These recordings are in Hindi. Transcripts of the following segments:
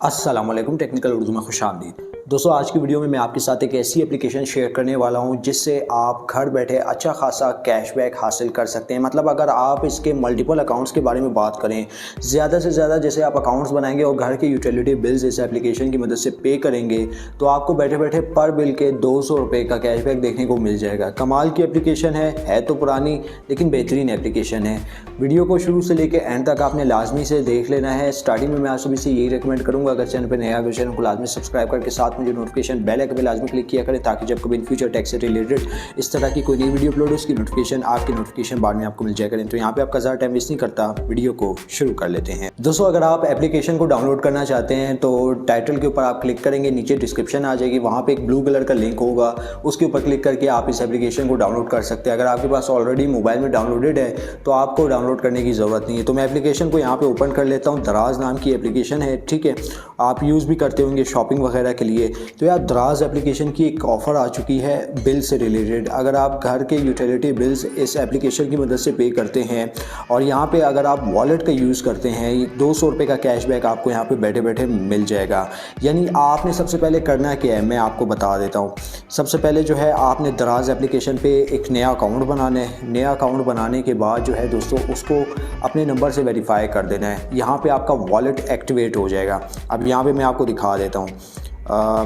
अस्सलाम वालेकुम, टेक्निकल उर्दू में खुशामदीद। दोस्तों, आज की वीडियो में मैं आपके साथ एक ऐसी एप्लीकेशन शेयर करने वाला हूं जिससे आप घर बैठे अच्छा खासा कैशबैक हासिल कर सकते हैं। मतलब अगर आप इसके मल्टीपल अकाउंट्स के बारे में बात करें, ज़्यादा से ज़्यादा जैसे आप अकाउंट्स बनाएंगे और घर के यूटिलिटी बिल्स इस एप्लीकेशन की मदद से पे करेंगे तो आपको बैठे बैठे पर बिल के 200 रुपये का कैशबैक देखने को मिल जाएगा। कमाल की एप्लीकेशन है तो पुरानी लेकिन बेहतरीन एप्लीकेशन है। वीडियो को शुरू से लेकर एंड तक आपने लाजमी से देख लेना है। स्टार्टिंग में मैं आप सभी से यही रिकमेंड करूँगा, अगर चैनल पर नया चैनल को लाजमी सब्सक्राइब करके साथ में जो नोटिफिकेशन बेल है कभी लाजमी क्लिक किया करें ताकि जब कभी इन फ्यूचर टैक्स से रिलेटेड इस तरह की कोई नई वीडियो अपलोड हो उसकी नोटिफिकेशन आपकी नोटिफिकेशन बाद में आपको मिल जाया करें। तो यहाँ पे आपका ज़्यादा टाइम वेस्ट नहीं करता, वीडियो को शुरू कर लेते हैं। दोस्तों, अगर आप एप्लीकेशन को डाउनलोड करना चाहते हैं तो टाइटल के ऊपर आप क्लिक करेंगे, नीचे डिस्क्रिप्शन आ जाएगी, वहाँ पे एक ब्लू कलर का लिंक होगा, उसके ऊपर क्लिक करके आप इस एप्लीकेशन को डाउनलोड कर सकते हैं। अगर आपके पास ऑलरेडी मोबाइल में डाउनलोडेड है तो आपको डाउनलोड करने की ज़रूरत नहीं है। तो मैं एप्लीकेशन को यहाँ पे ओपन कर लेता हूँ। दराज नाम की एप्लीकेशन है, ठीक है, आप यूज़ भी करते होंगे शॉपिंग वगैरह के लिए। तो यार, दराज एप्लीकेशन की एक ऑफ़र आ चुकी है बिल से रिलेटेड। अगर आप घर के यूटिलिटी बिल्स इस एप्लीकेशन की मदद से पे करते हैं और यहाँ पे अगर आप वॉलेट का यूज़ करते हैं, 200 रुपये का कैशबैक आपको यहाँ पे बैठे बैठे मिल जाएगा। यानी आपने सबसे पहले करना क्या है मैं आपको बता देता हूँ। सबसे पहले जो है आपने दराज एप्लीकेशन पे एक नया अकाउंट बनाना है। नया अकाउंट बनाने के बाद जो है दोस्तों उसको अपने नंबर से वेरीफाई कर देना है। यहाँ पे आपका वॉलेट एक्टिवेट हो जाएगा। अब यहाँ पे मैं आपको दिखा देता हूँ।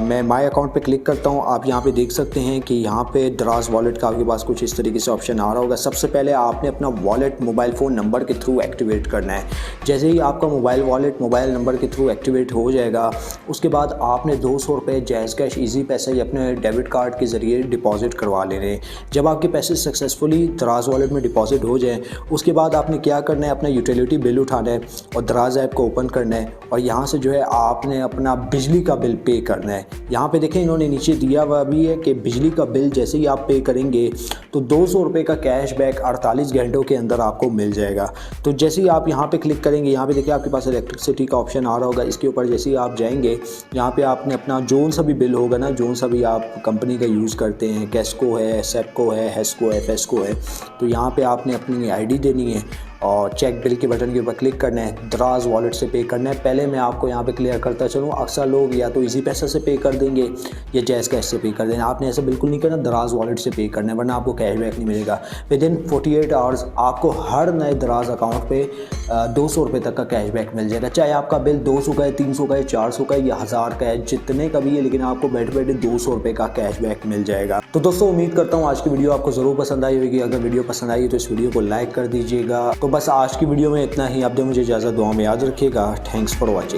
मैं माय अकाउंट पे क्लिक करता हूँ। आप यहाँ पे देख सकते हैं कि यहाँ पे दराज वॉलेट का आपके पास कुछ इस तरीके से ऑप्शन आ रहा होगा। सबसे पहले आपने अपना वॉलेट मोबाइल फ़ोन नंबर के थ्रू एक्टिवेट करना है। जैसे ही आपका मोबाइल वॉलेट मोबाइल नंबर के थ्रू एक्टिवेट हो जाएगा उसके बाद आपने 200 रुपये जैज़ कैश ईजी पैसे या अपने डेबिट कार्ड के ज़रिए डिपॉजिट करवा लेने हैं। जब आपके पैसे सक्सेसफुली दराज वॉलेट में डिपॉजिट हो जाए उसके बाद आपने क्या करना है, अपना यूटिलिटी बिल उठाना है और दराज ऐप को ओपन करना है और यहाँ से जो है आपने अपना बिजली का बिल पे करना है। यहाँ पे देखें इन्होंने नीचे दिया हुआ भी है कि बिजली का बिल जैसे ही आप पे करेंगे तो 200 रुपये का कैशबैक 48 घंटों के अंदर आपको मिल जाएगा। तो जैसे ही आप यहाँ पे क्लिक करेंगे, यहाँ पे देखिए आपके पास इलेक्ट्रिसिटी का ऑप्शन आ रहा होगा। इसके ऊपर जैसे ही आप जाएंगे यहाँ पे आपने अपना जोन सा भी बिल होगा ना, जोन सा भी आप कंपनी का यूज़ करते हैं, कैस्को है, सेपको है, हेस्को है, फेस्को है, तो यहाँ पर आपने अपनी ID देनी है और चेक बिल के बटन के ऊपर क्लिक करना है। दराज वॉलेट से पे करना है। पहले मैं आपको यहाँ पे क्लियर करता चलूँ, अक्सर लोग या तो इजी पैसा से पे कर देंगे या जैज़ कैश से पे कर देना। आपने ऐसा बिल्कुल नहीं करना, दराज वॉलेट से पे करना है वरना आपको कैशबैक नहीं मिलेगा। विदिन 48 आवर्स आपको हर नए दराज अकाउंट पे 200 रुपये तक का कैशबैक मिल जाएगा। चाहे आपका बिल 200 का है, 300 का है, 400 का है या 1000 का है, जितने का भी है, लेकिन आपको बैठे बैठे 200 रुपये का कैशबैक मिल जाएगा। तो दोस्तों, उम्मीद करता हूँ आज की वीडियो आपको ज़रूर पसंद आई होगी। अगर वीडियो पसंद आई तो इस वीडियो को लाइक कर दीजिएगा। तो बस आज की वीडियो में इतना ही। आप दे मुझे इजाज़त, दुआ में याद रखिएगा। Thanks for watching.